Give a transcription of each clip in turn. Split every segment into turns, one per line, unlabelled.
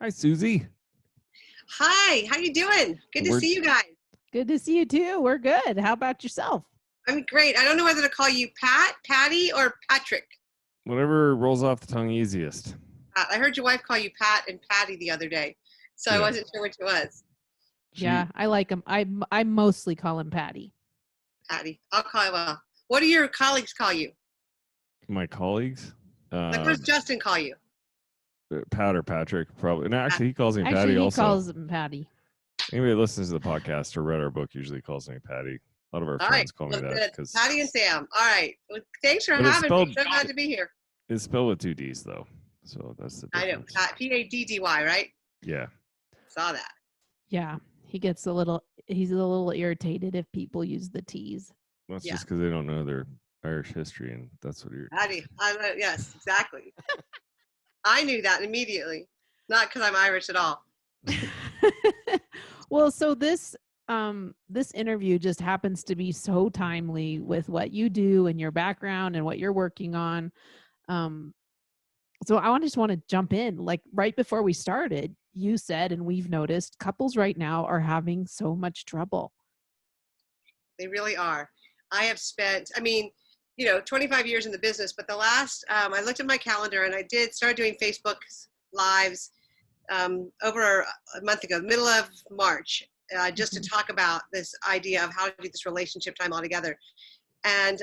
Hi, Susie.
Hi, how you doing? Good to see you guys.
Good to see you too. We're good. How about yourself?
I'm great. I don't know whether to call you Pat, Patty, or Patrick.
Whatever rolls off the tongue easiest.
I heard your wife call you Pat and Patty the other day, so I wasn't sure which it was.
Yeah, I like him. I mostly call him Patty.
Patty. I'll call him. What do your colleagues call you?
My colleagues?
Like, what does Justin call you?
Pat or Patrick, probably. No, actually, he calls me Patty
Actually, he
also.
calls him Patty.
Anybody that listens to the podcast or read our book usually calls me Patty. A lot of our friends call me that.
Paddy and Sam. All right. Well, thanks for having me. So glad to be here.
It's spelled with two D's, though. So that's the difference.
I know. P-A-D-D-Y, right?
Yeah.
Saw that.
Yeah. He's a little irritated if people use the T's.
Well, that's just because they don't know their Irish history, and that's what you're.
Patty. Yes, exactly. I knew that immediately. Not because I'm Irish at all.
Well, so this interview just happens to be so timely with what you do and your background and what you're working on. So I just want to jump in. Like right before we started, you said, and we've noticed, couples right now are having so much trouble.
They really are. I have spent, 25 years in the business, but the last, I looked at my calendar and I started doing Facebook Lives over a month ago, middle of March, just to talk about this idea of how to do this relationship time all together. And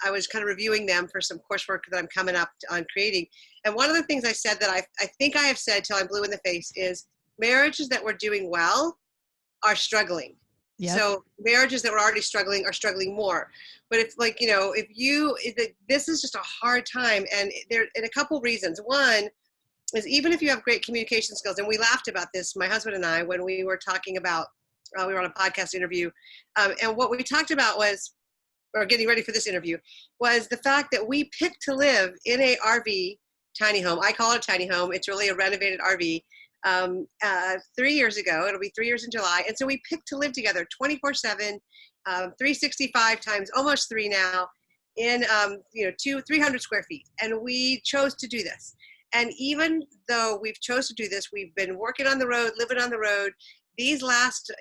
I was kind of reviewing them for some coursework that I'm coming up on creating. And one of the things I said that I think I have said till I'm blue in the face is marriages that were doing well are struggling. Yep. So marriages that were already struggling are struggling more. But if this is just a hard time, and there in a couple reasons. One is even if you have great communication skills, and we laughed about this, my husband and I, when we were talking about, we were on a podcast interview, and what we talked about was, or getting ready for this interview, was the fact that we picked to live in a RV tiny home. I call it a tiny home. It's really a renovated RV. 3 years ago, it'll be 3 years in July. And so we picked to live together 24/7, 365 times, almost 3 now, in 300 square feet. And we chose to do this. And even though we've chose to do this, we've been working on the road, living on the road. These last,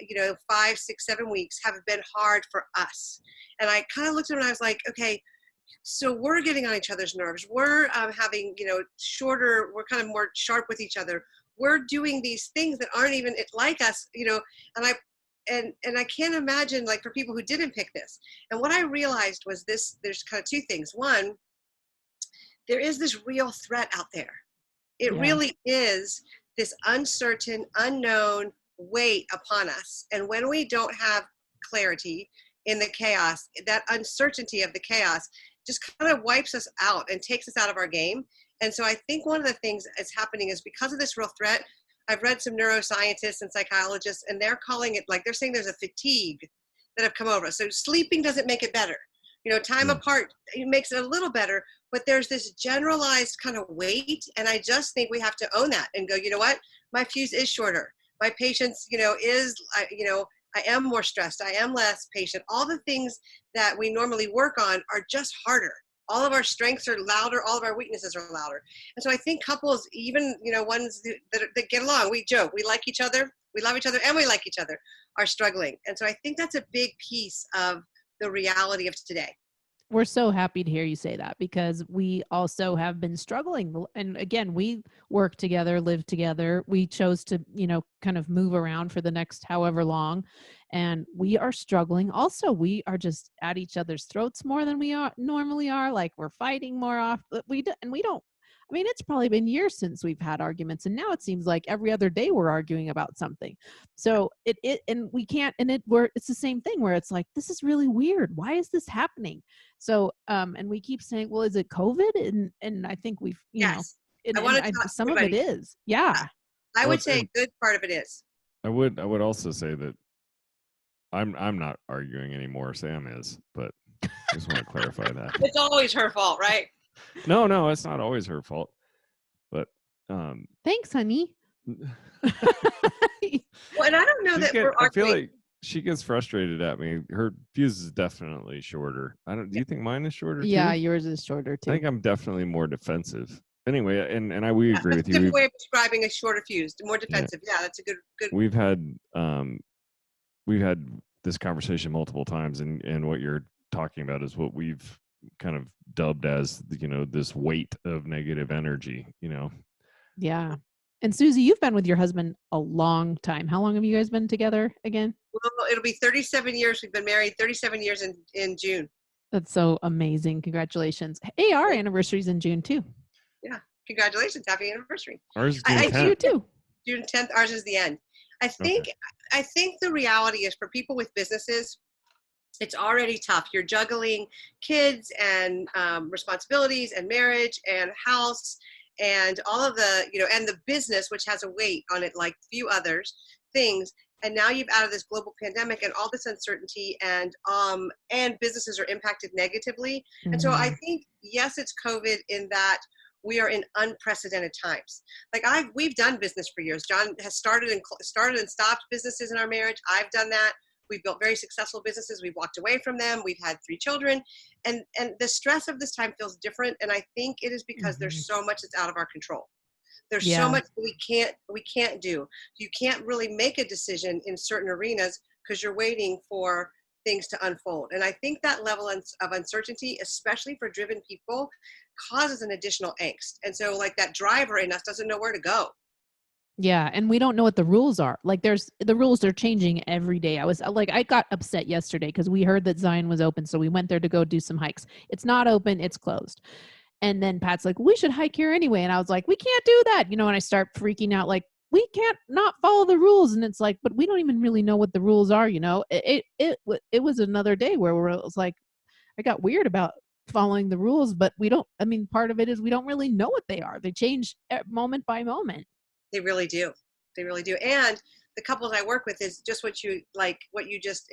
5, 6, 7 weeks have been hard for us. And I kind of looked at it and I was like, okay, so we're getting on each other's nerves. We're having, we're kind of more sharp with each other. We're doing these things that aren't even like us, and I can't imagine, like, for people who didn't pick this. And what I realized was this: there's kind of two things. One, there is this real threat out there. It really is this uncertain, unknown weight upon us. And when we don't have clarity in the chaos, that uncertainty of the chaos just kind of wipes us out and takes us out of our game. And so I think one of the things that's happening is because of this real threat. I've read some neuroscientists and psychologists, and they're calling it, like, they're saying there's a fatigue that have come over us. So sleeping doesn't make it better. Time apart, it makes it a little better, but there's this generalized kind of weight. And I just think we have to own that and go, you know what? My fuse is shorter. My patience, I am more stressed. I am less patient. All the things that we normally work on are just harder. All of our strengths are louder. All of our weaknesses are louder. And so I think couples, even, ones that get along, we joke, we like each other, we love each other, and we like each other, are struggling. And so I think that's a big piece of the reality of today.
We're so happy to hear you say that, because we also have been struggling. And again, we work together, live together. We chose to, kind of move around for the next however long. And we are struggling. Also, we are just at each other's throats more than we normally are. Like, we're fighting more often. It's probably been years since we've had arguments, and now it seems like every other day we're arguing about something. So it's the same thing where it's like, this is really weird. Why is this happening? So, and we keep saying, well, is it COVID? And I think we've, some of it is. Yeah.
I would say a good part of it is.
I would also say that I'm not arguing anymore. Sam is, but I just want to clarify that.
It's always her fault, right?
No, it's not always her fault. But
thanks, honey.
Well, and I don't know that we're arguing.
I feel like she gets frustrated at me. Her fuse is definitely shorter. Do you think mine is shorter too?
Yeah, yours is shorter too.
I think I'm definitely more defensive Anyway, we agree
That's
with
a
you.
different way of describing a shorter fuse, more defensive. Yeah, that's a good.
We've had this conversation multiple times, and what you're talking about is what we've kind of dubbed as this weight of negative energy.
Yeah. And Susie, you've been with your husband a long time. How long have you guys been together again?
Well, it'll be 37 years. We've been married 37 years in June.
That's so amazing. Congratulations. Hey, our anniversary's in June too.
Yeah. Congratulations. Happy anniversary.
Ours is June 10th.
You too.
June 10th. Ours is the end. I think the reality is for people with businesses, it's already tough. You're juggling kids and responsibilities and marriage and house and all of the, and the business, which has a weight on it like few others things. And now you've added this global pandemic and all this uncertainty, and businesses are impacted negatively.
Mm-hmm.
And so I think, yes, it's COVID in that we are in unprecedented times. Like we've done business for years. John has started and stopped businesses in our marriage. I've done that. We've built very successful businesses. We've walked away from them. We've had 3 children, and the stress of this time feels different. And I think it is because there's so much that's out of our control. There's so much we can't do. You can't really make a decision in certain arenas because you're waiting for things to unfold. And I think that level of uncertainty, especially for driven people, causes an additional angst. And so like that driver in us doesn't know where to go.
Yeah. And we don't know what the rules are. Like the rules are changing every day. I got upset yesterday because we heard that Zion was open. So we went there to go do some hikes. It's not open. It's closed. And then Pat's like, we should hike here anyway. And I was like, we can't do that. And I start freaking out, like, we can't not follow the rules. And it's like, but we don't even really know what the rules are. It was another day where it was like, I got weird about following the rules, but part of it is we don't really know what they are. They change moment by moment.
They really do. They really do. And the couples I work with is just what you just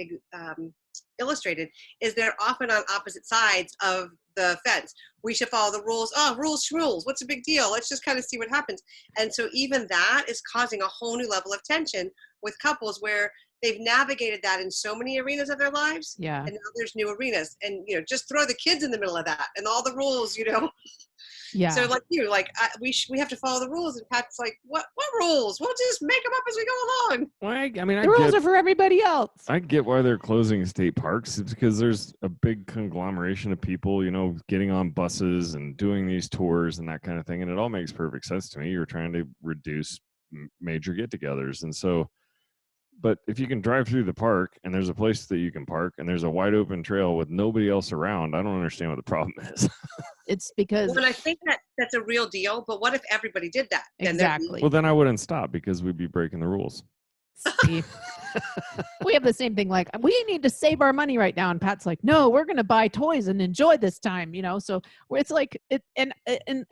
illustrated, is they're often on opposite sides of the fence. We should follow the rules. Oh, rules. What's the big deal? Let's just kind of see what happens. And so even that is causing a whole new level of tension with couples where they've navigated that in so many arenas of their lives.
Yeah.
And now there's new arenas. And, just throw the kids in the middle of that and all the rules,
Yeah.
So we have to follow the rules, and Pat's like, what rules? We'll just make them up as we go along.
Well,
the rules are for everybody else.
I get why they're closing state parks. It's because there's a big conglomeration of people, getting on buses and doing these tours and that kind of thing. And it all makes perfect sense to me. You're trying to reduce major get-togethers. And so, but if you can drive through the park and there's a place that you can park and there's a wide open trail with nobody else around, I don't understand what the problem is.
It's because...
Well, I think that's a real deal, but what if everybody did that?
Exactly.
Well, then I wouldn't stop because we'd be breaking the rules.
See, we have the same thing. Like, we need to save our money right now. And Pat's like, no, we're going to buy toys and enjoy this time, So it's like, and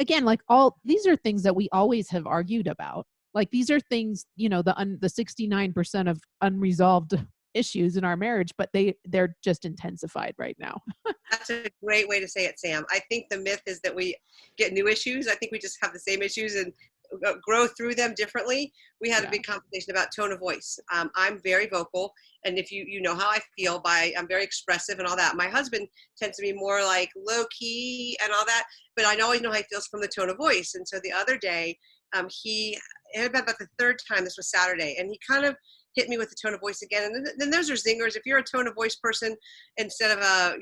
again, like these are things that we always have argued about. Like, these are things, the 69% of unresolved issues in our marriage, but they're just intensified right now.
That's a great way to say it, Sam. I think the myth is that we get new issues. I think we just have the same issues and grow through them differently. We had a big conversation about tone of voice. I'm very vocal, and if you know how I feel, I'm very expressive and all that. My husband tends to be more like low key and all that, but I always know how he feels from the tone of voice. And so the other day, he had about the 3rd time, this was Saturday, and he kind of hit me with the tone of voice again. And then those are zingers. If you're a tone of voice person instead of a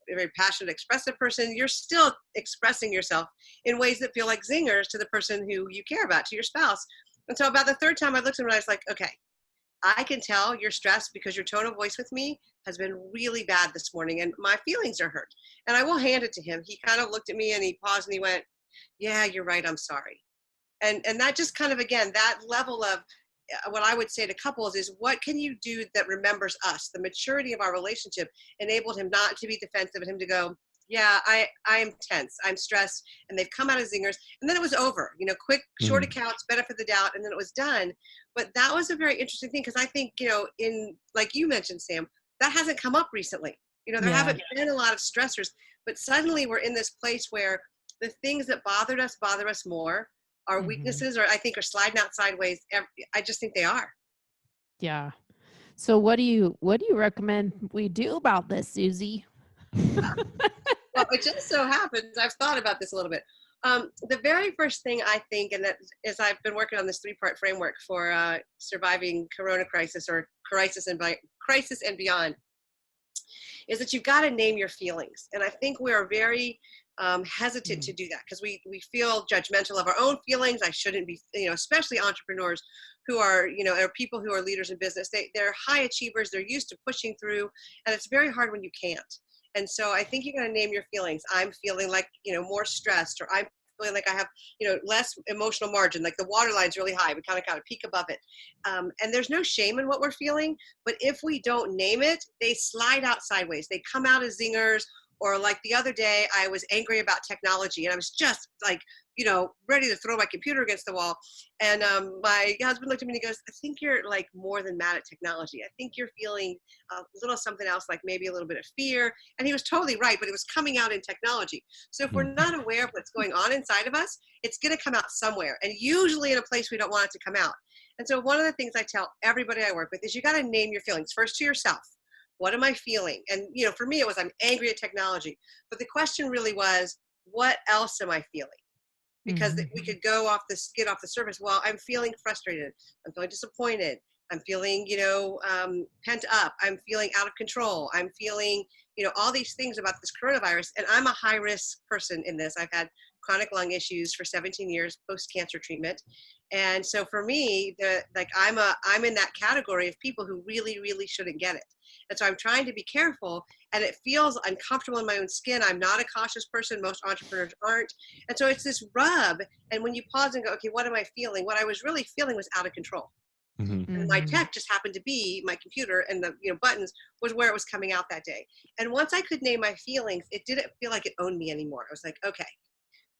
very passionate, expressive person, you're still expressing yourself in ways that feel like zingers to the person who you care about, to your spouse. And so about the 3rd time I looked at him and I was like, okay, I can tell you're stressed because your tone of voice with me has been really bad this morning and my feelings are hurt. And I will hand it to him. He kind of looked at me and he paused and he went, yeah, you're right. I'm sorry. And that just kind of, again, that level of what I would say to couples is, what can you do that remembers us? The maturity of our relationship enabled him not to be defensive and him to go, yeah, I am tense, I'm stressed, and they've come out as zingers. And then it was over, quick, short accounts, benefit of the doubt, and then it was done. But that was a very interesting thing because I think, in, like you mentioned, Sam, that hasn't come up recently. There haven't been a lot of stressors, but suddenly we're in this place where the things that bother us more. Our weaknesses I think are sliding out sideways. I just think they are.
Yeah. So what do you recommend we do about this, Susie?
Well, it just so happens, I've thought about this a little bit. The very first thing I think, and that is I've been working on this 3-part framework for surviving Corona crisis or crisis and beyond, is that you've got to name your feelings. And I think we are very hesitant to do that because we feel judgmental of our own feelings. I shouldn't be, especially entrepreneurs who are, or people who are leaders in business. They're high achievers. They're used to pushing through, and it's very hard when you can't. And so I think you're going to name your feelings. I'm feeling like, more stressed, or I'm feeling like I have, less emotional margin, like the water line's really high. We kind of got to peak above it. And there's no shame in what we're feeling, but if we don't name it, they slide out sideways. They come out as zingers. Or like the other day, I was angry about technology, and I was just like, ready to throw my computer against the wall. And my husband looked at me and he goes, I think you're like more than mad at technology. I think you're feeling a little something else, like maybe a little bit of fear. And he was totally right, but it was coming out in technology. So if we're not aware of what's going on inside of us, it's going to come out somewhere, and usually in a place we don't want it to come out. And so one of the things I tell everybody I work with is you got to name your feelings first to yourself. What am I feeling? And, for me, it was I'm angry at technology. But the question really was, what else am I feeling? Because we could get off the surface. Well, I'm feeling frustrated. I'm feeling disappointed. I'm feeling, pent up. I'm feeling out of control. I'm feeling, all these things about this coronavirus. And I'm a high risk person in this. I've had chronic lung issues for 17 years post-cancer treatment. And so for me, I'm in that category of people who really, really shouldn't get it. And so I'm trying to be careful, and it feels uncomfortable in my own skin. I'm not a cautious person. Most entrepreneurs aren't. And so it's this rub. And when you pause and go, okay, what am I feeling? What I was really feeling was out of control. And my tech just happened to be my computer, and the buttons was where it was coming out that day. And once I could name my feelings, it didn't feel like it owned me anymore. I was like, okay,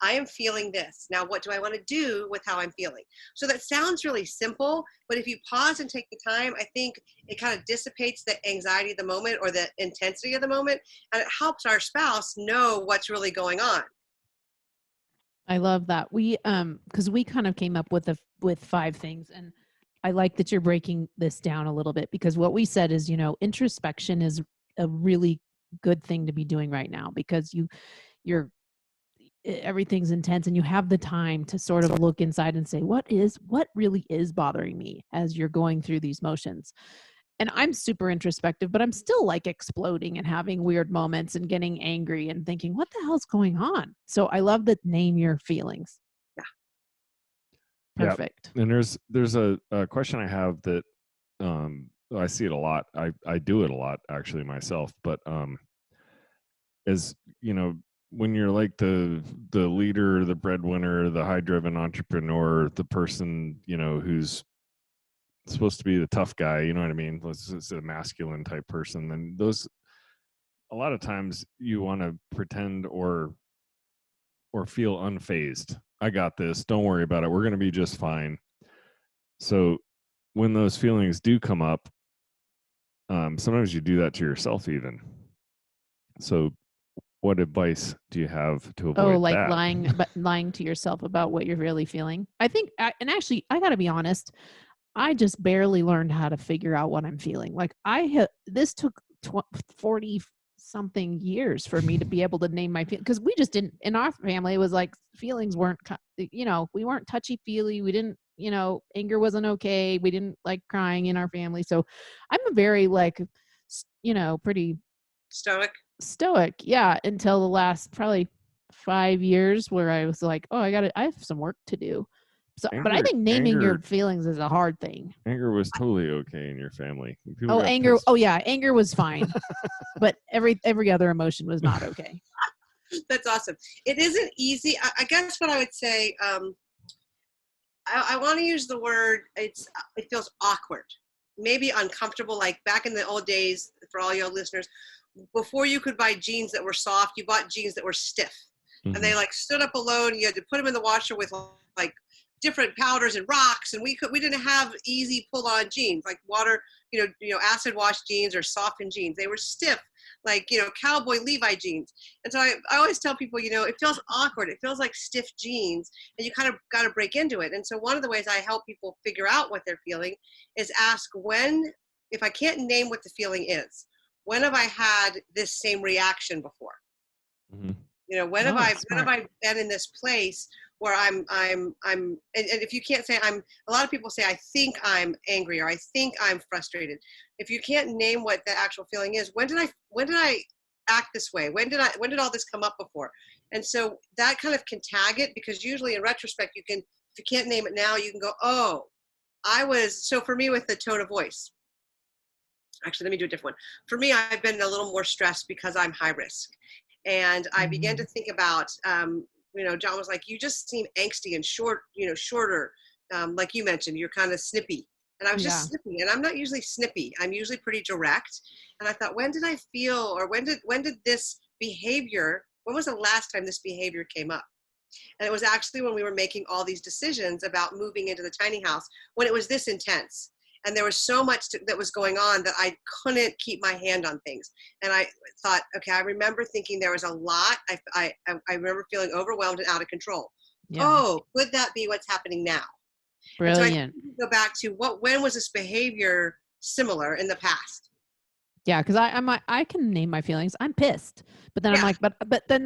I am feeling this. Now, what do I want to do with how I'm feeling? So that sounds really simple, but if you pause and take the time, I think it kind of dissipates the anxiety of the moment or the intensity of the moment, and it helps our spouse know what's really going on.
I love that. We because we kind of came up with 5 things, and I like that you're breaking this down a little bit, because what we said is, introspection is a really good thing to be doing right now, because you're everything's intense and you have the time to sort of look inside and say, what really is bothering me as you're going through these motions. And I'm super introspective, but I'm still like exploding and having weird moments and getting angry and thinking, what the hell's going on? So I love that name your feelings.
Yeah.
Perfect.
And there's a question I have that I see it a lot. I do it a lot actually myself, but as when you're like the leader, the breadwinner, the high driven entrepreneur, the person, who's supposed to be the tough guy, you know what I mean? It's a masculine type person. Then a lot of times you want to pretend or feel unfazed. I got this. Don't worry about it. We're going to be just fine. So when those feelings do come up, sometimes you do that to yourself even. So what advice do you have to avoid that?
lying to yourself about what you're really feeling. I think, and actually, I got to be honest, I just barely learned how to figure out what I'm feeling. Like this took 40 something years for me to be able to name my feelings, because we just didn't, in our family, it was like feelings weren't, we weren't touchy feely. We didn't, anger wasn't okay. We didn't like crying in our family. So I'm a very pretty stoic. Yeah. Until the last probably 5 years where I was like, oh, I have some work to do. So, but I think naming your feelings is a hard thing.
Anger was totally okay in your family.
Anger. Oh yeah. Anger was fine, but every other emotion was not okay.
That's awesome. It isn't easy. I guess what I would say, I want to use the word, it feels awkward, maybe uncomfortable. Like back in the old days, for all your listeners, before you could buy jeans that were soft, you bought jeans that were stiff. And they like stood up alone. You had to put them in the washer with like different powders and rocks, and we didn't have easy pull-on jeans like water, acid wash jeans or softened jeans. They were stiff, like cowboy Levi jeans. And so I always tell people, it feels awkward. It feels like stiff jeans, and you kind of got to break into it. And so one of the ways I help people figure out what they're feeling is ask if I can't name what the feeling is, when have I had this same reaction before? When
Oh,
have
smart.
I been in this place where and if you can't say a lot of people say, I think I'm angry or I think I'm frustrated. If you can't name what the actual feeling is, when did I act this way? When did all this come up before? And so that kind of can tag it, because usually in retrospect, if you can't name it now, you can go, oh, so for me with the tone of voice, actually, let me do a different one. For me, I've been a little more stressed because I'm high risk. And I began to think about, John was like, you just seem angsty and shorter. Like you mentioned, you're kind of snippy. And I was
Yeah.
just snippy, and I'm not usually snippy. I'm usually pretty direct. And I thought, when did I feel, or when did this behavior, when was the last time this behavior came up? And it was actually when we were making all these decisions about moving into the tiny house, when it was this intense. And there was so much that was going on that I couldn't keep my hand on things. And I thought, okay, I remember thinking there was a lot. I remember feeling overwhelmed and out of control.
Yeah.
Oh, could that be what's happening now? And so I
Brilliant.
go back to when was this behavior similar in the past?
Yeah, because I can name my feelings. I'm pissed, but then I'm
Yeah.
like, but then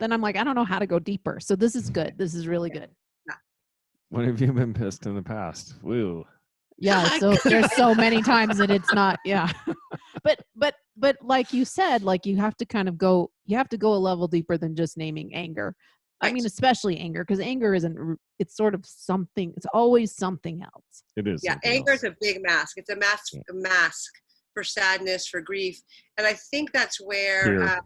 then I'm like, I don't know how to go deeper. So this is good. This is really good.
When have you been pissed in the past? Woo.
Yeah. So there's so many times that it's not. Yeah. but like you said, like you have to kind of go. You have to go a level deeper than just naming anger. I mean,
Right.
especially anger, because anger isn't. It's sort of something. It's always something else.
It is.
Yeah, anger is a big mask. It's a mask for sadness, for grief. And I think that's where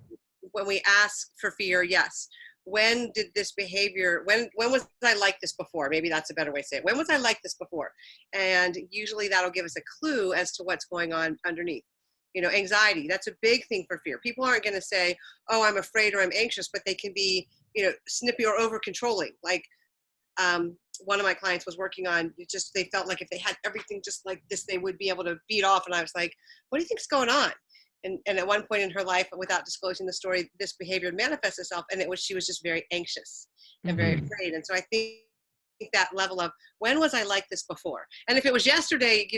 when we ask for fear, yes. When did this behavior, when was I like this before? Maybe that's a better way to say it. When was I like this before? And usually that'll give us a clue as to what's going on underneath. Anxiety, that's a big thing for fear. People aren't going to say, oh, I'm afraid or I'm anxious, but they can be, snippy or over controlling. Like, one of my clients was working on, they felt like if they had everything just like this, they would be able to beat off. And I was like, what do you think's going on? And at one point in her life, without disclosing the story, this behavior manifests itself, and she was just very anxious and very afraid. And so I think that level of, when was I like this before? And if it was yesterday,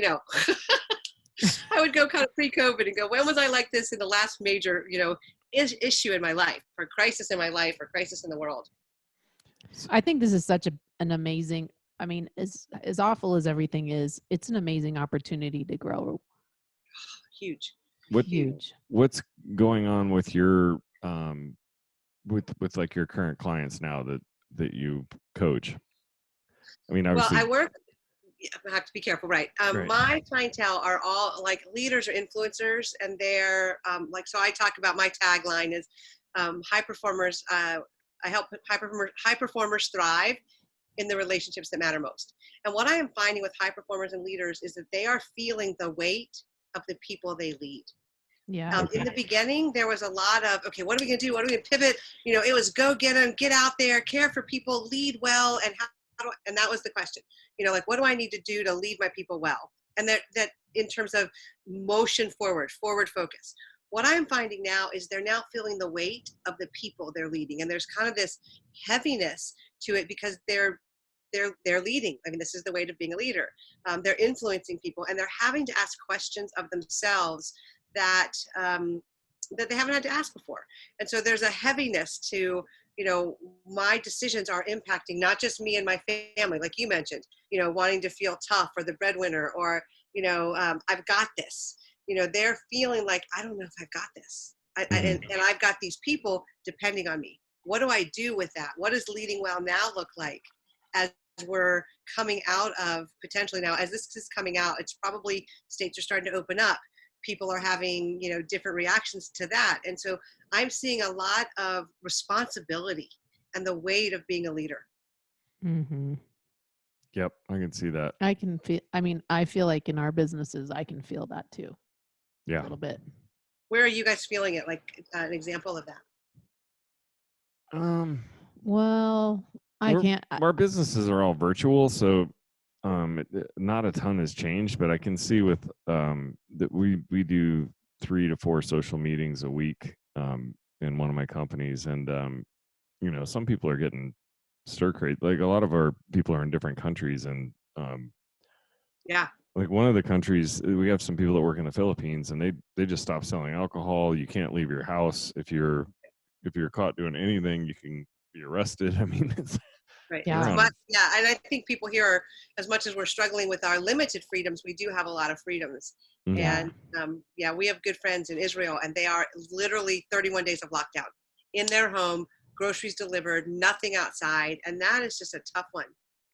I would go kind of pre-COVID and go, when was I like this in the last major, issue in my life, or crisis in my life, or crisis in the world?
I think this is such an amazing, I mean, as awful as everything is, it's an amazing opportunity to grow.
Huge.
Huge.
What's going on with your with like your current clients now that you coach? I mean, obviously.
Well, I have to be careful, right?
Right.
My clientele are all like leaders or influencers, and they're so I talk about, my tagline is high performers. I help high performers thrive in the relationships that matter most. And what I am finding with high performers and leaders is that they are feeling the weight of the people they lead.
Yeah.
In the beginning, there was a lot of, okay, what are we going to do? What are we going to pivot? It was go get them, get out there, care for people, lead well. And and that was the question, like, what do I need to do to lead my people well? And that in terms of motion forward focus. What I'm finding now is they're now feeling the weight of the people they're leading. And there's kind of this heaviness to it, because they're leading. I mean, this is the weight of being a leader. They're influencing people, and they're having to ask questions of themselves that they haven't had to ask before. And so there's a heaviness to, my decisions are impacting not just me and my family, like you mentioned, wanting to feel tough, or the breadwinner, or, I've got this. They're feeling like, I don't know if I've got this. And I've got these people depending on me. What do I do with that? What does leading well now look like as we're coming out of, potentially now, as this is coming out, it's probably, states are starting to open up. People are having, different reactions to that. And so I'm seeing a lot of responsibility and the weight of being a leader.
Mm-hmm.
Yep, I can see that.
I can feel, I mean, I feel like in our businesses, I can feel that too.
Yeah.
A little bit.
Where are you guys feeling it? Like an example of that?
Well, I can't.
Our businesses are all virtual, so not a ton has changed, but I can see with that we do 3 to 4 social meetings a week in one of my companies, and some people are getting stir crazy. Like, a lot of our people are in different countries, and
yeah,
like one of the countries, we have some people that work in the Philippines, and they just stopped selling alcohol. You can't leave your house if you're if you're caught doing anything, you can be arrested. I mean, it's
Right.
Yeah.
As much, yeah. And I think people here are, as much as we're struggling with our limited freedoms, we do have a lot of freedoms.
Mhm.
And we have good friends in Israel, and they are literally 31 days of lockdown in their home, groceries delivered, nothing outside. And that is just a tough one.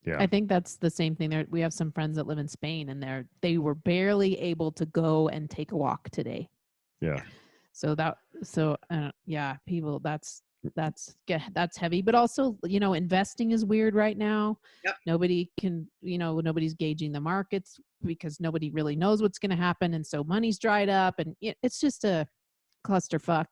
Yeah.
I think that's the same thing there. We have some friends that live in Spain, and they were barely able to go and take a walk today.
Yeah.
So yeah, people, that's heavy, but also, investing is weird right now.
Yep.
Nobody can, nobody's gauging the markets because nobody really knows what's going to happen. And so money's dried up, and it's just a clusterfuck.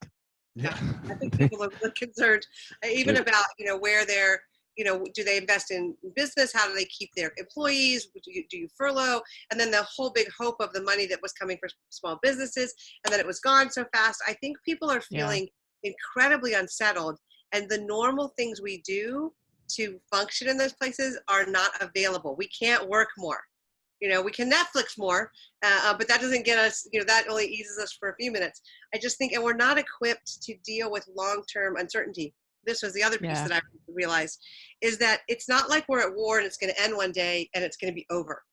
Yeah. I think people are concerned even about, where they're, do they invest in business? How do they keep their employees? Do you furlough? And then the whole big hope of the money that was coming for small businesses, and then it was gone so fast. I think people are feeling incredibly unsettled, and the normal things we do to function in those places are not available. We can't work more. We can Netflix more, but that doesn't get us, that only eases us for a few minutes. I just think, and we're not equipped to deal with long-term uncertainty. This was the other piece that I realized, is that it's not like we're at war and it's going to end one day and it's going to be over.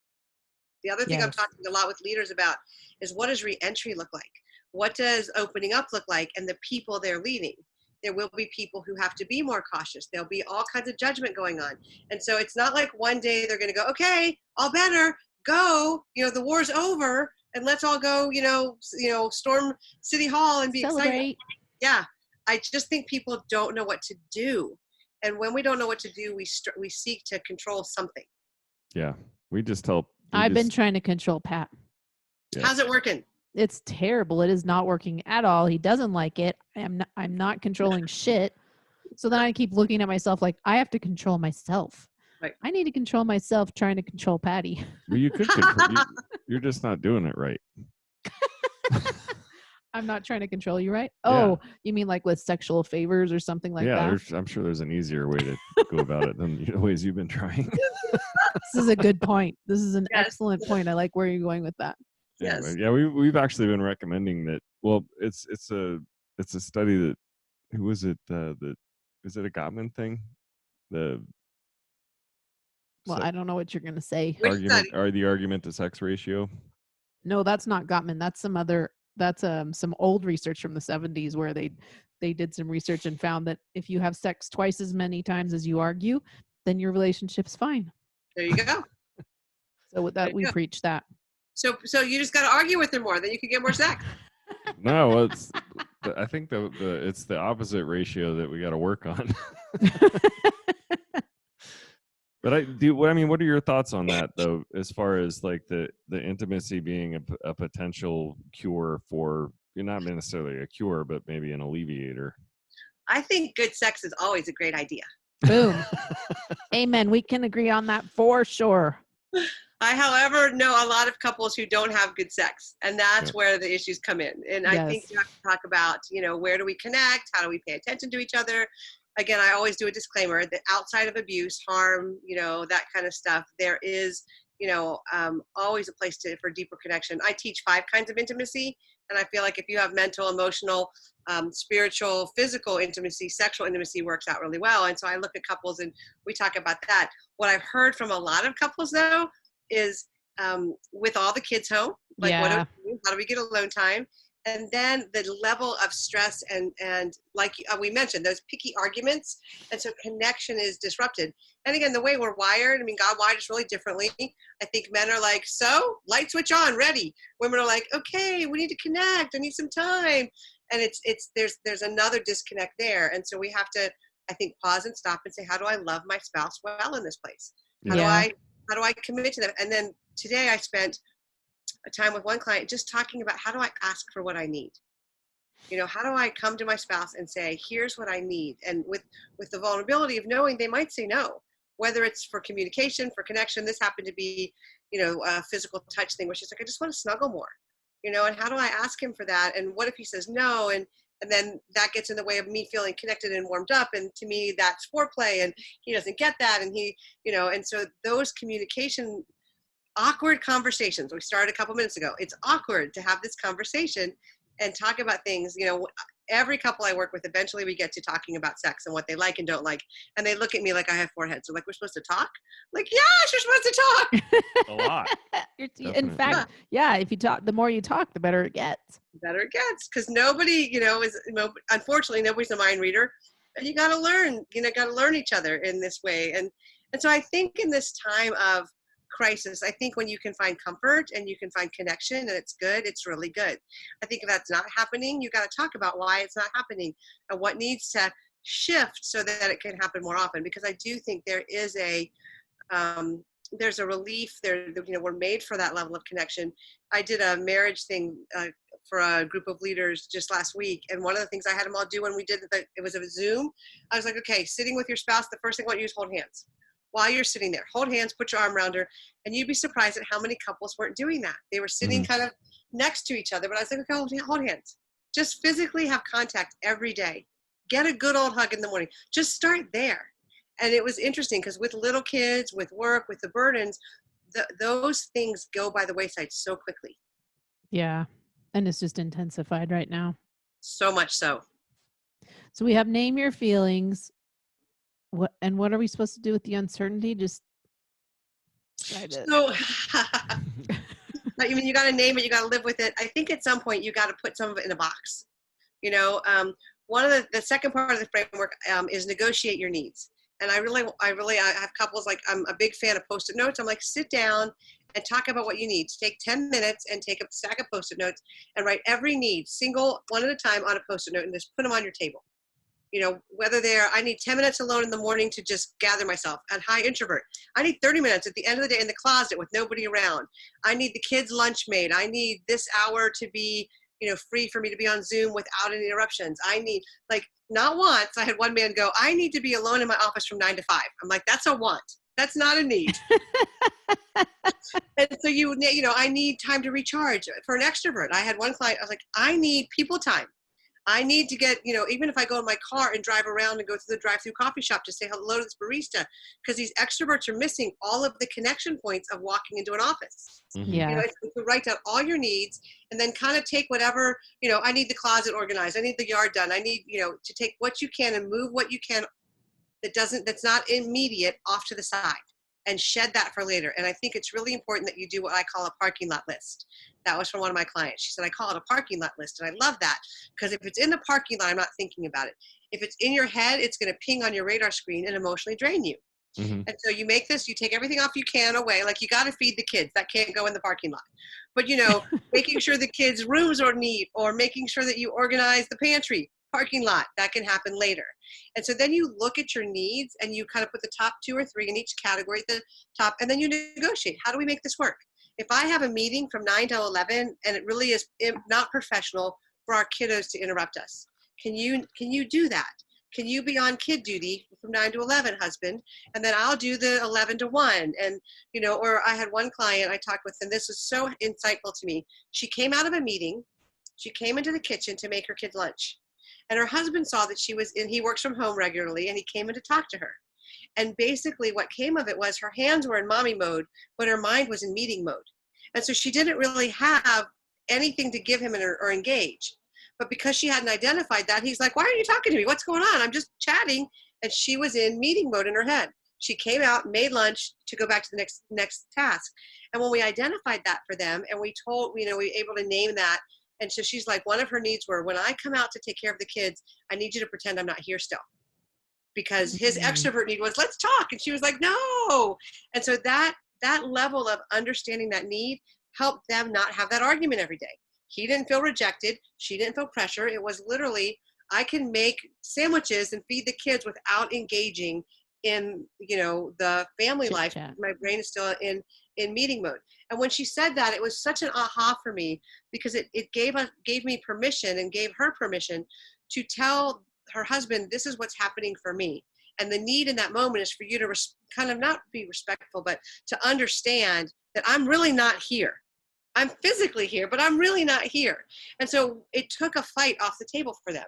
The other thing I'm talking a lot with leaders about is, what does re-entry look like? What does opening up look like? And the people they're leading. There will be people who have to be more cautious. There'll be all kinds of judgment going on. And so it's not like one day they're going to go, okay, all better, go, the war's over, and let's all go, storm City Hall and be excited. Yeah. I just think people don't know what to do. And when we don't know what to do, we seek to control something.
Yeah. We just help.
I've been trying to control Pat.
Yeah. How's it working?
It's terrible. It is not working at all. He doesn't like it. I'm not controlling shit. So then I keep looking at myself like, I have to control myself.
Right.
I need to control myself trying to control Patty.
Well, you could control. You're just not doing it right.
I'm not trying to control you, right? Oh, you mean like with sexual favors or something like that?
Yeah, I'm sure there's an easier way to go about it than the ways you've been trying.
This is a good point. This is an excellent point. I like where you're going with that.
Yes.
Yeah, we've actually been recommending that. Well, it's a study that, who was it? Is it a Gottman thing?
I don't know what you're going to say.
The argument to sex ratio.
No, that's not Gottman. That's some other. That's some old research from the 70s where they did some research and found that if you have sex twice as many times as you argue, then your relationship's fine.
There you go.
So with that, we preach that.
So you just got to argue with them more, then you can get more sex.
No, I think it's the opposite ratio that we got to work on. But what are your thoughts on that, though, as far as like the intimacy being a potential cure for, not necessarily a cure, but maybe an alleviator?
I think good sex is always a great idea.
Boom. Amen. We can agree on that for sure.
I, however, know a lot of couples who don't have good sex, and that's where the issues come in. And I think you have to talk about, where do we connect? How do we pay attention to each other? Again, I always do a disclaimer that outside of abuse, harm, that kind of stuff, there is, always a place for deeper connection. I teach 5 kinds of intimacy, and I feel like if you have mental, emotional, spiritual, physical intimacy, sexual intimacy works out really well. And so I look at couples and we talk about that. What I've heard from a lot of couples, though, is with all the kids home, like what do we do? How do we get alone time? And then the level of stress and like we mentioned, those picky arguments. And so connection is disrupted. And again, the way we're wired, God wired us really differently. I think men are like, so light switch on, ready. Women are like, okay, we need to connect. I need some time. And there's another disconnect there. And so we have to, I think, pause and stop and say, how do I love my spouse well in this place? How do I commit to them? And then today I spent a time with one client just talking about, how do I ask for what I need? How do I come to my spouse and say, here's what I need? And with the vulnerability of knowing they might say no, whether it's for communication, for connection. This happened to be, a physical touch thing where she's like, I just want to snuggle more, and how do I ask him for that? And what if he says no? And then that gets in the way of me feeling connected and warmed up. And to me, that's foreplay, and he doesn't get that. And he, and so those communication awkward conversations. We started a couple minutes ago. It's awkward to have this conversation and talk about things. every couple I work with, eventually we get to talking about sex and what they like and don't like. And they look at me like I have four heads. They're like, we're supposed to talk? I'm like, yes, you're supposed to talk.
A lot.
In
Definitely.
fact, yeah, if you talk, the more you talk, the better it gets.
Better it gets, because nobody, unfortunately, nobody's a mind reader. And you got to learn, got to learn each other in this way. And so I think in this time of crisis, I think when you can find comfort and you can find connection and it's good, it's really good. I think if that's not happening, you got to talk about why it's not happening and what needs to shift so that it can happen more often. Because I do think there is there's a relief there. We're made for that level of connection. I did a marriage thing for a group of leaders just last week, and one of the things I had them all do when we did it was a Zoom. I was like, okay, sitting with your spouse, the first thing I want you to do is hold hands. While you're sitting there, hold hands, put your arm around her, and you'd be surprised at how many couples weren't doing that. They were sitting kind of next to each other, but I was like, okay, hold hands. Just physically have contact every day. Get a good old hug in the morning. Just start there. And it was interesting because with little kids, with work, with the burdens, those things go by the wayside so quickly.
Yeah. And it's just intensified right now.
So much so.
So we have name your feelings. What are we supposed to do with the uncertainty? Just try to.
So, you got to name it. You got to live with it. I think at some point you got to put some of it in a box. One of the second part of the framework is negotiate your needs. And I have couples, like, I'm a big fan of Post-it notes. I'm like, sit down and talk about what you need. Take 10 minutes and take a stack of Post-it notes and write every need, single, one at a time, on a Post-it note, and just put them on your table. Whether I need 10 minutes alone in the morning to just gather myself. And high introvert, I need 30 minutes at the end of the day in the closet with nobody around. I need the kids' lunch made. I need this hour to be, free for me to be on Zoom without any interruptions. I need, not once, I had one man go, I need to be alone in my office from 9 to 5. I'm like, that's a want. That's not a need. And so I need time to recharge. For an extrovert, I had one client, I was like, I need people time. I need to get, even if I go in my car and drive around and go to the drive-through coffee shop to say hello to this barista, because these extroverts are missing all of the connection points of walking into an office.
Yeah.
To write down all your needs and then kind of take whatever, I need the closet organized. I need the yard done. I need, to take what you can and move what you can that's not immediate off to the side and shed that for later. And I think it's really important that you do what I call a parking lot list. That was from one of my clients. She said, I call it a parking lot list. And I love that because if it's in the parking lot, I'm not thinking about it. If it's in your head, it's going to ping on your radar screen and emotionally drain you. And so you make this, you take everything off you can away. Like, you got to feed the kids. That can't go in the parking lot. But, making sure the kids' rooms are neat, or making sure that you organize the pantry, parking lot, that can happen later. And so then you look at your needs and you kind of put the top 2 or 3 in each category at the top, and then you negotiate. How do we make this work? If I have a meeting from 9 to 11 and it really is not professional for our kiddos to interrupt us, can you do that? Can you be on kid duty from 9 to 11, husband? And then I'll do the 11 to 1. And, or I had one client I talked with, and this was so insightful to me. She came out of a meeting. She came into the kitchen to make her kids lunch. And her husband saw that he works from home regularly, and he came in to talk to her. And basically what came of it was her hands were in mommy mode, but her mind was in meeting mode. And so she didn't really have anything to give him or engage. But because she hadn't identified that, he's like, why are you talking to me? What's going on? I'm just chatting. And she was in meeting mode in her head. She came out, made lunch to go back to the next task. And when we identified that for them, and we were able to name that. And so she's like, one of her needs were, when I come out to take care of the kids, I need you to pretend I'm not here still. Because his extrovert need was, let's talk. And she was like, no. And so that level of understanding that need helped them not have that argument every day. He didn't feel rejected. She didn't feel pressure. It was literally, I can make sandwiches and feed the kids without engaging in, the family life. My brain is still in meeting mode. And when she said that, it was such an aha for me, because it gave me permission and gave her permission to tell her husband, this is what's happening for me. And the need in that moment is for you to kind of not be respectful, but to understand that I'm really not here. I'm physically here, but I'm really not here. And so it took a fight off the table for them.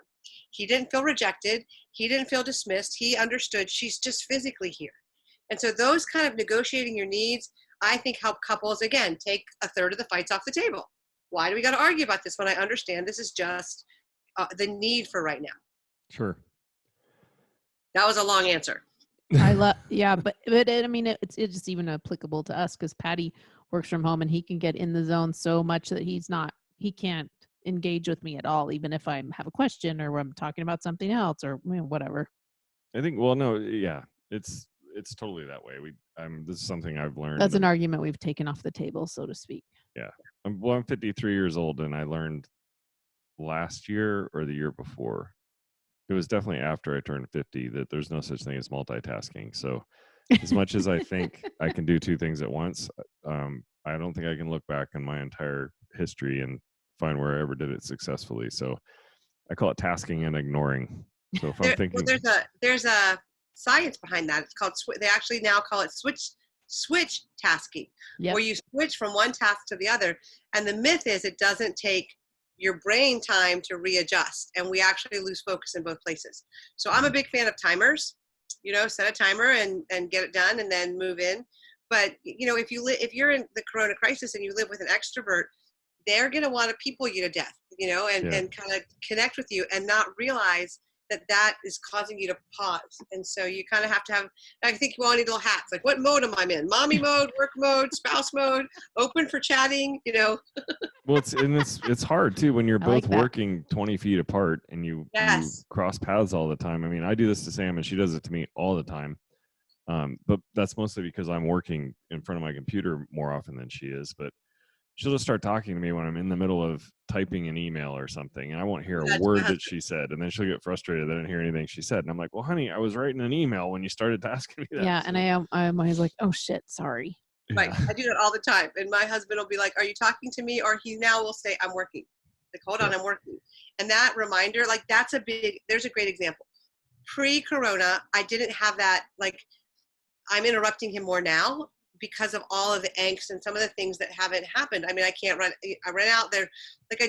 He didn't feel rejected. He didn't feel dismissed. He understood she's just physically here. And so those kind of negotiating your needs, I think, help couples, again, take a third of the fights off the table. Why do we got to argue about this when I understand this is just the need for right now.
Sure.
That was a long answer.
I love, yeah, but I mean, it's just even applicable to us because Paddy works from home and he can get in the zone so much that he can't engage with me at all, even if I have a question or I'm talking about something else or whatever.
I think, well, no, yeah, it's totally that way. This is something I've learned.
That's an argument we've taken off the table, so to speak.
Yeah. I'm 53 years old, and I learned last year or the year before, it was definitely after I turned 50, that there's no such thing as multitasking. So as much as I think I can do two things at once, I don't think I can look back on my entire history and find where I ever did it successfully. So I call it tasking and ignoring. So if I'm thinking,
there's a science behind that. It's called, they actually now call it switch tasking, where you switch from one task to the other. And the myth is it doesn't take your brain time to readjust, and we actually lose focus in both places. So I'm a big fan of timers. Set a timer and get it done, and then move in. But if you're in the Corona crisis and you live with an extrovert, they're going to want to people you to death, and kind of connect with you and not realize that is causing you to pause. And so you kind of have to have, I think you all need little hats. Like, what mode am I in? Mommy mode, work mode, spouse mode, open for chatting,
Well, it's hard too when you're both working 20 feet apart and you cross paths all the time. I mean, I do this to Sam and she does it to me all the time. But that's mostly because I'm working in front of my computer more often than she is. But she'll just start talking to me when I'm in the middle of typing an email or something, and I won't hear a word that she said. And then she'll get frustrated that I didn't hear anything she said. And I'm like, well, honey, I was writing an email when you started asking me that.
Yeah, so. And I'm always like, oh shit, sorry.
Right, I do that all the time. And my husband will be like, are you talking to me? Or he now will say, I'm working. Like, hold on, I'm working. And that reminder, like, there's a great example. Pre-corona, I didn't have that, like, I'm interrupting him more now because of all of the angst and some of the things that haven't happened. I mean, I ran out there. Like, I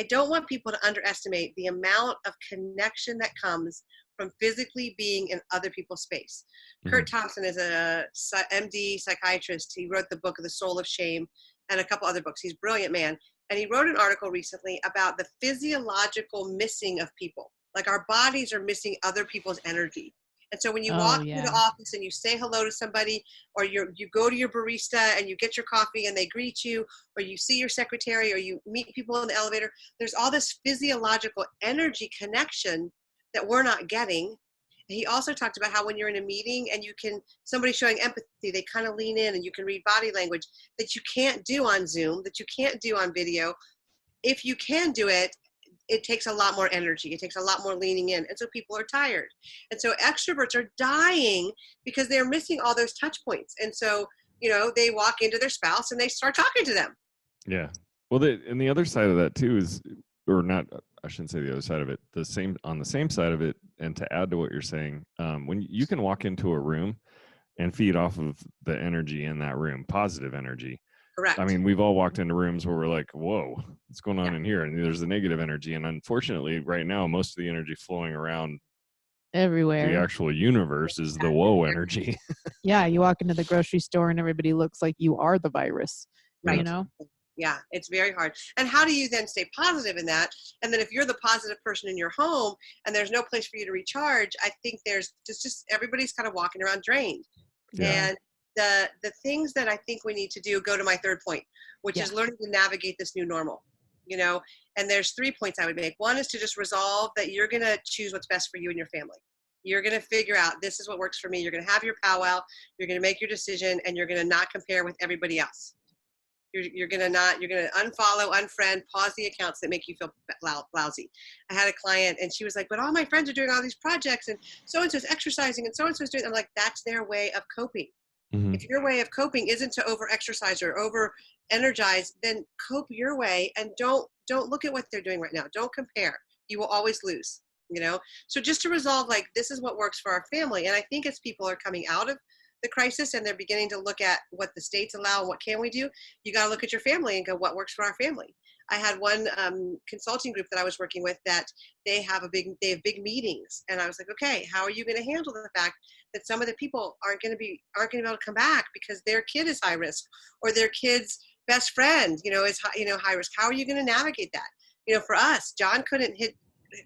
don't want people to underestimate the amount of connection that comes from physically being in other people's space. Mm-hmm. Kurt Thompson is a MD psychiatrist. He wrote the book of The Soul of Shame and a couple other books. He's a brilliant man. And he wrote an article recently about the physiological missing of people. Like, our bodies are missing other people's energy. And so when you walk through the office and you say hello to somebody, or you go to your barista and you get your coffee and they greet you, or you see your secretary, or you meet people in the elevator, there's all this physiological energy connection that we're not getting. And he also talked about how when you're in a meeting and somebody showing empathy, they kind of lean in and you can read body language that you can't do on Zoom, that you can't do on video. If you can do it, it takes a lot more energy. It takes a lot more leaning in. And so people are tired. And so extroverts are dying because they're missing all those touch points. And so, they walk into their spouse and they start talking to them.
Yeah. Well, and the other side of that too is, or not, I shouldn't say the other side of it, on the same side of it. And to add to what you're saying, when you can walk into a room and feed off of the energy in that room, positive energy.
Correct.
I mean, we've all walked into rooms where we're like, whoa, what's going on in here? And there's the negative energy. And unfortunately, right now, most of the energy flowing around
everywhere,
the actual universe, is the whoa energy.
Yeah, you walk into the grocery store and everybody looks like you are the virus,
right? Yeah, it's very hard. And how do you then stay positive in that? And then if you're the positive person in your home and there's no place for you to recharge, I think there's just everybody's kind of walking around drained. Yeah. And the things that I think we need to do go to my third point, which is learning to navigate this new normal, and there's 3 points I would make. One is to just resolve that you're going to choose what's best for you and your family. You're going to figure out, this is what works for me. You're going to have your powwow. You're going to make your decision, and you're going to not compare with everybody else. You're going to unfollow, unfriend, pause the accounts that make you feel lousy. I had a client and she was like, but all my friends are doing all these projects and so-and-so's exercising and so-and-so's doing, I'm like, that's their way of coping. Mm-hmm. If your way of coping isn't to over-exercise or over-energize, then cope your way and don't look at what they're doing right now. Don't compare. You will always lose, So just to resolve, like, this is what works for our family. And I think as people are coming out of the crisis and they're beginning to look at what the states allow and what can we do, you got to look at your family and go, what works for our family? I had one consulting group that I was working with that they have big meetings, and I was like, okay, how are you going to handle the fact that some of the people aren't going to be able to come back because their kid is high risk or their kid's best friend, is high risk? How are you going to navigate that? For us, John couldn't hit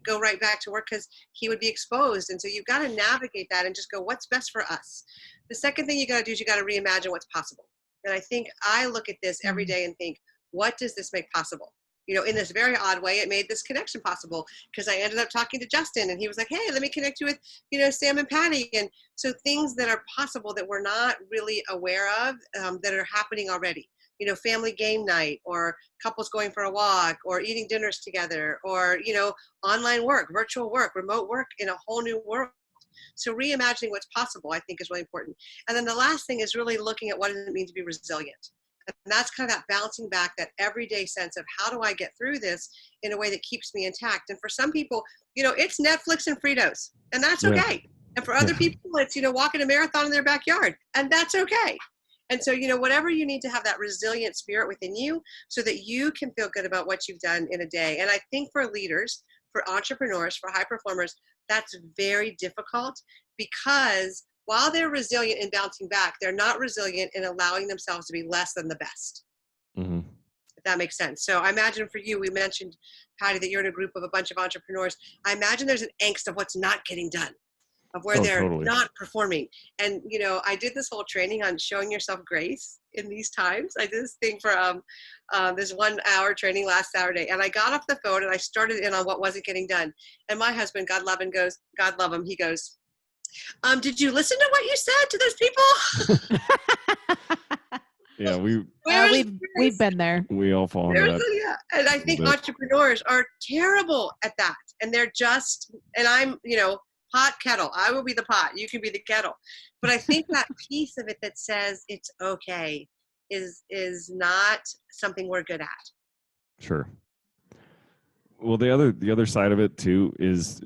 go right back to work because he would be exposed. And so you've got to navigate that and just go, what's best for us? The second thing you got to do is you got to reimagine what's possible. And I think I look at this every day and think, what does this make possible? You know, in this very odd way, it made this connection possible because I ended up talking to Justin and he was like, hey, let me connect you with, you know, Sam and Paddy. And so things that are possible that we're not really aware of that are happening already. You know, family game night, or couples going for a walk, or eating dinners together, or, you know, online work, virtual work, remote work in a whole new world. So reimagining what's possible, I think, is really important. And then the last thing is really looking at what does it mean to be resilient. And that's kind of that bouncing back, that everyday sense of how do I get through this in a way that keeps me intact. And for some people, you know, it's Netflix and Fritos, and that's okay. And for other people, it's, you know, walking a marathon in their backyard, and that's okay. And so, you know, whatever you need to have that resilient spirit within you so that you can feel good about what you've done in a day. And I think for leaders, for entrepreneurs, for high performers, that's very difficult because while they're resilient in bouncing back, they're not resilient in allowing themselves to be less than the best. If that makes sense. So I imagine for you, we mentioned, Paddy, that you're in a group of a bunch of entrepreneurs. I imagine there's an angst of what's not getting done, of where they're not performing. And, you know, I did this whole training on showing yourself grace in these times. I did this thing for this 1 hour training last Saturday, and I got off the phone and I started in on what wasn't getting done. And my husband, God love him, he goes, did you listen to what you said to those people?
Yeah,
we've been there.
We all fall into that.
Yeah. And I think entrepreneurs are terrible at that. And they're just, and I'm, you know, pot kettle. I will be the pot. You can be the kettle. But I think that piece of it that says it's okay is not something we're good at.
Sure. Well, the other side of it too is,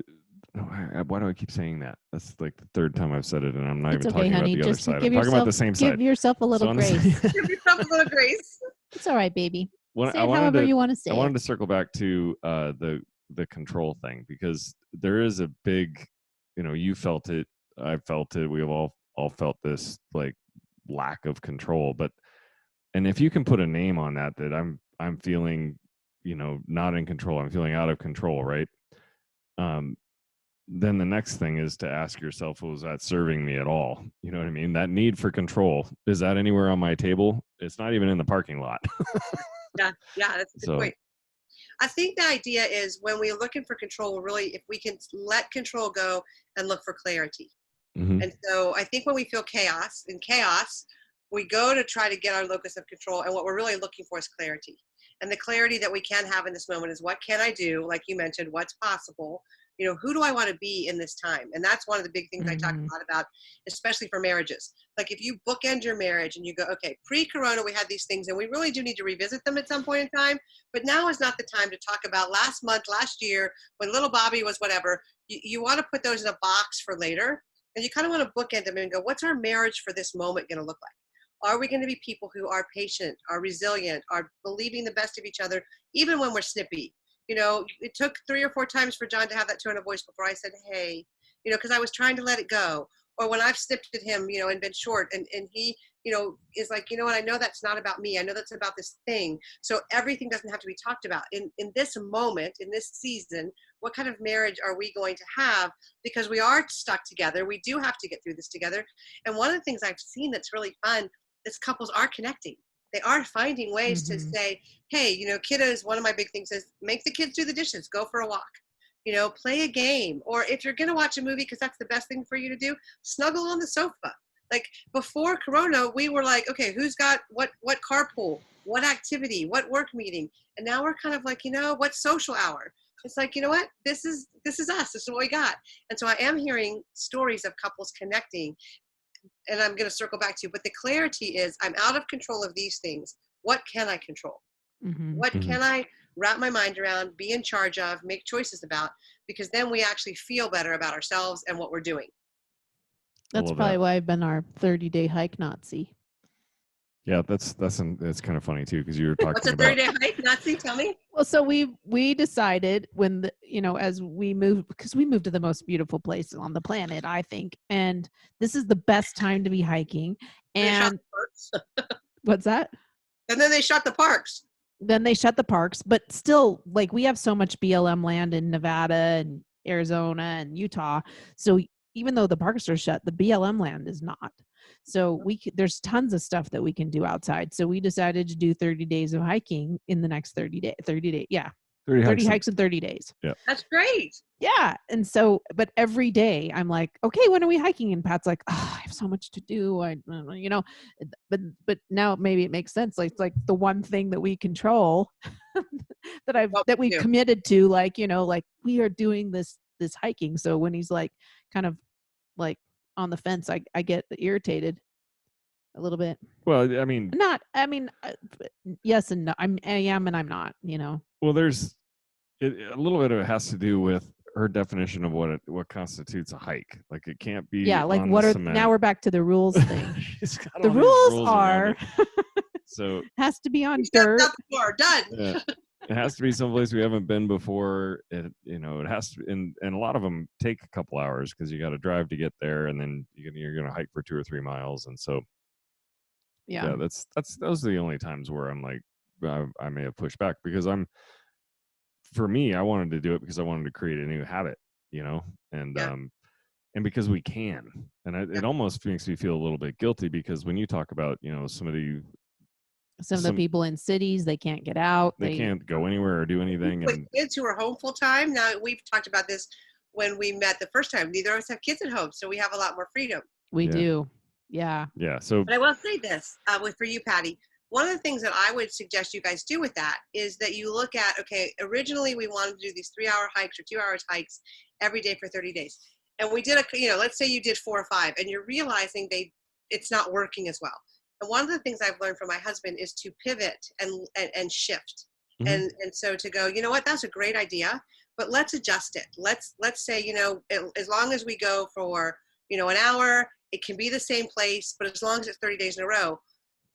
why do I keep saying that? That's like the third time I've said it, and I'm not even talking about the other side. I'm talking about the same side.
Give yourself a little grace.
Give yourself a little grace.
It's all right, baby.
Say
it however you want to say it.
I wanted to circle back to the control thing, because there is a big, you know, you felt it, I felt it, we have all felt this like lack of control. And if you can put a name on that I'm feeling, you know, not in control, I'm feeling out of control, right? Then the next thing is to ask yourself, was that serving me at all? You know what I mean? That need for control, is that anywhere on my table? It's not even in the parking lot.
Yeah, that's a good point. I think the idea is when we're looking for control, really, if we can let control go and look for clarity. And so I think when we feel chaos, we go to try to get our locus of control. And what we're really looking for is clarity. And the clarity that we can have in this moment is, what can I do? Like you mentioned, what's possible? You know, who do I want to be in this time? And that's one of the big things I talk a lot about, especially for marriages. Like if you bookend your marriage and you go, okay, pre-corona, we had these things and we really do need to revisit them at some point in time. But now is not the time to talk about last month, last year, when little Bobby was whatever. You want to put those in a box for later. And you kind of want to bookend them and go, what's our marriage for this moment going to look like? Are we going to be people who are patient, are resilient, are believing the best of each other, even when we're snippy? You know, it took 3 or 4 times for John to have that tone of voice before I said, hey, you know, because I was trying to let it go. Or when I've snipped at him, you know, and been short, and he, you know, is like, you know what, I know that's not about me. I know that's about this thing. So everything doesn't have to be talked about. In this moment, in this season, what kind of marriage are we going to have? Because we are stuck together. We do have to get through this together. And one of the things I've seen that's really fun is couples are connecting. They are finding ways to say, hey, you know, kiddos, one of my big things is make the kids do the dishes, go for a walk, you know, play a game. Or if you're going to watch a movie, because that's the best thing for you to do, snuggle on the sofa. Like before Corona, we were like, okay, who's got what carpool, what activity, what work meeting? And now we're kind of like, you know, what social hour? It's like, you know what, this is us, this is what we got. And so I am hearing stories of couples connecting. And I'm going to circle back to, but the clarity is, I'm out of control of these things. What can I control? What can I wrap my mind around, be in charge of, make choices about? Because then we actually feel better about ourselves and what we're doing.
That's probably why I've been our 30-day hike Nazi.
Yeah, that's kind of funny too, because you were talking
What's a
about
30-day hike Nazi? Tell me.
Well, so we decided when as we moved, because we moved to the most beautiful place on the planet, I think, and this is the best time to be hiking. And
What's
that?
And then they shut the parks.
then they shut the parks, but still, like, we have so much BLM land in Nevada and Arizona and Utah. So even though the parks are shut, the BLM land is not. So there's tons of stuff that we can do outside. So we decided to do 30 days of hiking in the next 30 days. Yeah. 30 hikes in 30 days.
Yeah.
That's great.
Yeah. And so, but every day I'm like, okay, when are we hiking? And Pat's like, oh, I have so much to do. But now maybe it makes sense. Like, it's like the one thing that we control that we committed to, like, like we are doing this hiking. So when he's like, kind of like on the fence, I get irritated a little bit.
Well, I mean,
yes and no. I am and I'm not,
Well, there's a little bit of it has to do with her definition of what constitutes a hike. Like, it can't be
like
on
what
the
are
cement.
Now we're back to the rules thing. The
rules
rules are
so
has to be on
dirt. Done.
Yeah. It has to be someplace we haven't been before. It has to, and a lot of them take a couple hours because you got to drive to get there, and then you're going to hike for 2 or 3 miles, and so yeah, those are the only times where I'm like, I may have pushed back because for me, I wanted to do it because I wanted to create a new habit, and because we can, and it almost makes me feel a little bit guilty because when you talk about some of the
people in cities, they can't get out.
They can't go anywhere or do anything.
With kids who are home full time. Now, we've talked about this when we met the first time. Neither of us have kids at home, so we have a lot more freedom.
We do. Yeah.
Yeah. So,
but I will say this for you, Patty. One of the things that I would suggest you guys do with that is that you look at, okay, originally we wanted to do these 3-hour hikes or 2-hour hikes every day for 30 days. And we did let's say you did 4 or 5 and you're realizing it's not working as well. And one of the things I've learned from my husband is to pivot and shift. Mm-hmm. And so to go, you know what, that's a great idea, but let's adjust it. Let's say, as long as we go for, an hour, it can be the same place, but as long as it's 30 days in a row.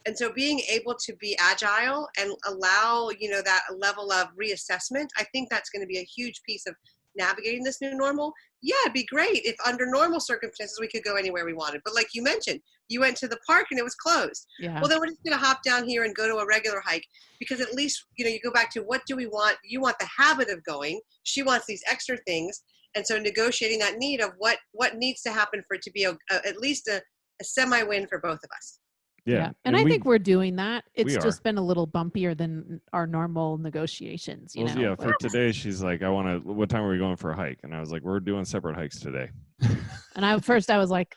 And so being able to be agile and allow, that level of reassessment, I think that's going to be a huge piece of navigating this new normal. Yeah, it'd be great if under normal circumstances we could go anywhere we wanted. But like you mentioned, you went to the park and it was closed.
Yeah.
Well, then we're just going to hop down here and go to a regular hike because at least, you go back to what do we want? You want the habit of going. She wants these extra things. And so negotiating that need of what needs to happen for it to be at least a semi-win for both of us.
Yeah. And I think we're doing that. It's just been a little bumpier than our normal negotiations,
Yeah, for today, she's like, what time are we going for a hike? And I was like, we're doing separate hikes today.
And I was like,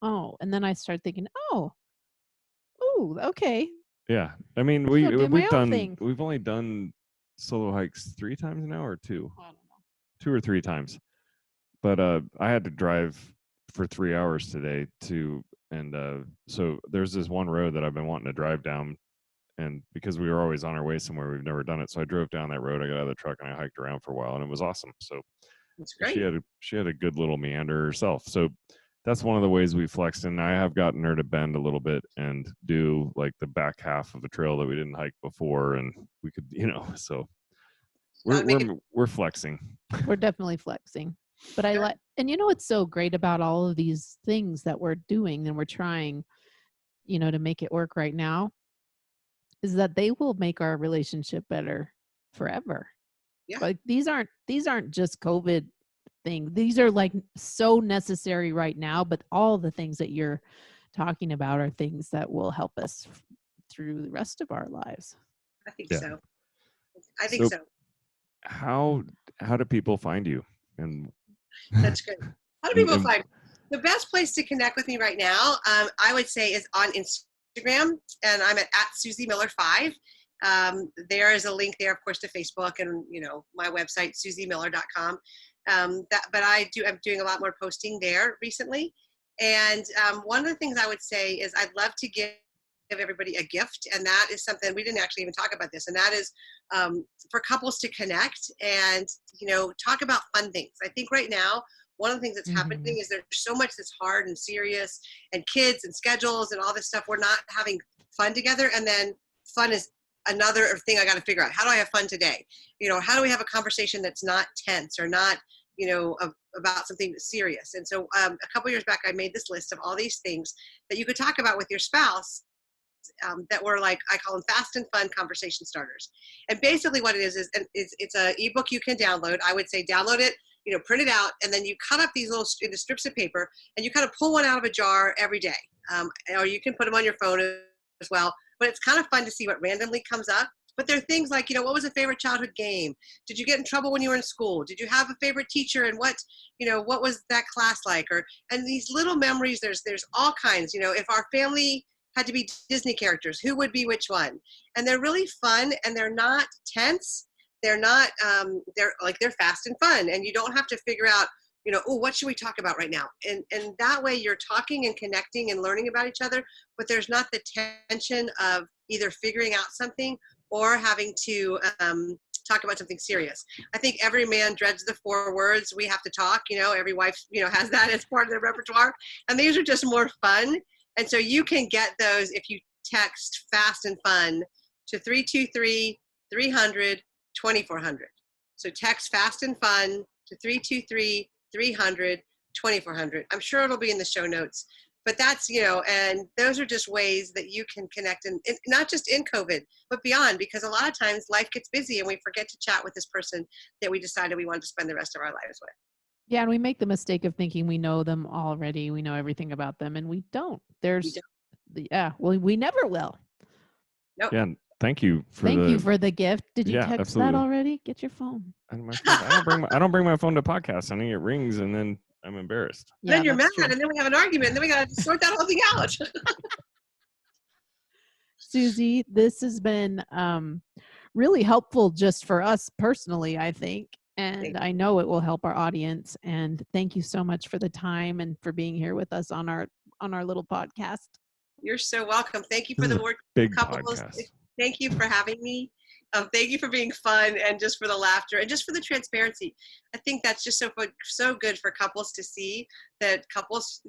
oh. And then I started thinking, oh, okay.
Yeah. I mean, we've only done solo hikes 3 times now or 2?
I don't know.
2 or 3 times. But I had to drive for 3 hours today and so there's this one road that I've been wanting to drive down, and because we were always on our way somewhere, we've never done it. So I drove down that road, I got out of the truck and I hiked around for a while, and it was awesome. So
that's great.
She had a good little meander herself. So that's one of the ways we flexed, and I have gotten her to bend a little bit and do like the back half of a trail that we didn't hike before, and we could, so we're flexing.
We're definitely flexing. But I like, and what's so great about all of these things that we're doing and we're trying, to make it work right now, is that they will make our relationship better forever.
Yeah.
Like these aren't just COVID things. These are like so necessary right now, but all the things that you're talking about are things that will help us through the rest of our lives.
I think so. I think so.
How do people find you? And
that's good. How do people find me? The best place to connect with me right now, I would say, is on Instagram, and I'm at Susie Miller 5. There is a link there, of course, to Facebook and my website, susiemiller.com. But I'm doing a lot more posting there recently. And one of the things I would say is I'd love to give everybody a gift, and that is something we didn't actually even talk about this, and that is for couples to connect and talk about fun things. I think right now one of the things that's happening is there's so much that's hard and serious, and kids and schedules and all this stuff. We're not having fun together, and then fun is another thing I got to figure out. How do I have fun today? How do we have a conversation that's not tense or not about something serious? And so a couple years back I made this list of all these things that you could talk about with your spouse that were like, I call them fast and fun conversation starters. And basically what it is it's an ebook you can download. I would say download it, print it out, and then you cut up these little into strips of paper, and you kind of pull one out of a jar every day. Or you can put them on your phone as well. But it's kind of fun to see what randomly comes up. But there are things like, what was a favorite childhood game? Did you get in trouble when you were in school? Did you have a favorite teacher? And what was that class like? And these little memories, there's all kinds. If our family had to be Disney characters, who would be which one? And they're really fun, and they're not tense. They're not, they're fast and fun. And you don't have to figure out, what should we talk about right now? And that way you're talking and connecting and learning about each other, but there's not the tension of either figuring out something or having to talk about something serious. I think every man dreads the 4 words, we have to talk, every wife, has that as part of their repertoire. And these are just more fun. And so you can get those if you text fast and fun to 323-300-2400. So text fast and fun to 323-300-2400. I'm sure it'll be in the show notes. But that's, and those are just ways that you can connect, and not just in COVID, but beyond, because a lot of times life gets busy and we forget to chat with this person that we decided we wanted to spend the rest of our lives with.
Yeah, and we make the mistake of thinking we know them already. We know everything about them, and we don't. We never will.
Nope.
Yeah, thank you for
the gift. Did you text
absolutely.
that already? Get your phone.
I don't bring my phone to podcasts. I think it rings and then I'm embarrassed.
Yeah, then you're mad, and then we have an argument, and then we got to sort that whole thing out.
Susie, this has been really helpful just for us personally, I think. And I know it will help our audience. And thank you so much for the time and for being here with us on our little podcast.
You're so welcome. Thank you for the work.
Big podcast.
Thank you for having me. Thank you for being fun, and just for the laughter, and just for the transparency. I think that's just so good for couples to see that couples,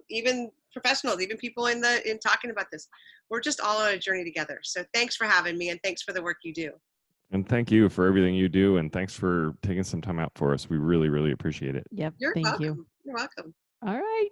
even professionals, even people in talking about this, we're just all on a journey together. So thanks for having me, and thanks for the work you do.
And thank you for everything you do, and thanks for taking some time out for us. We really, really appreciate it.
Yep.
You're
thank
welcome.
you.
You're welcome.
All right.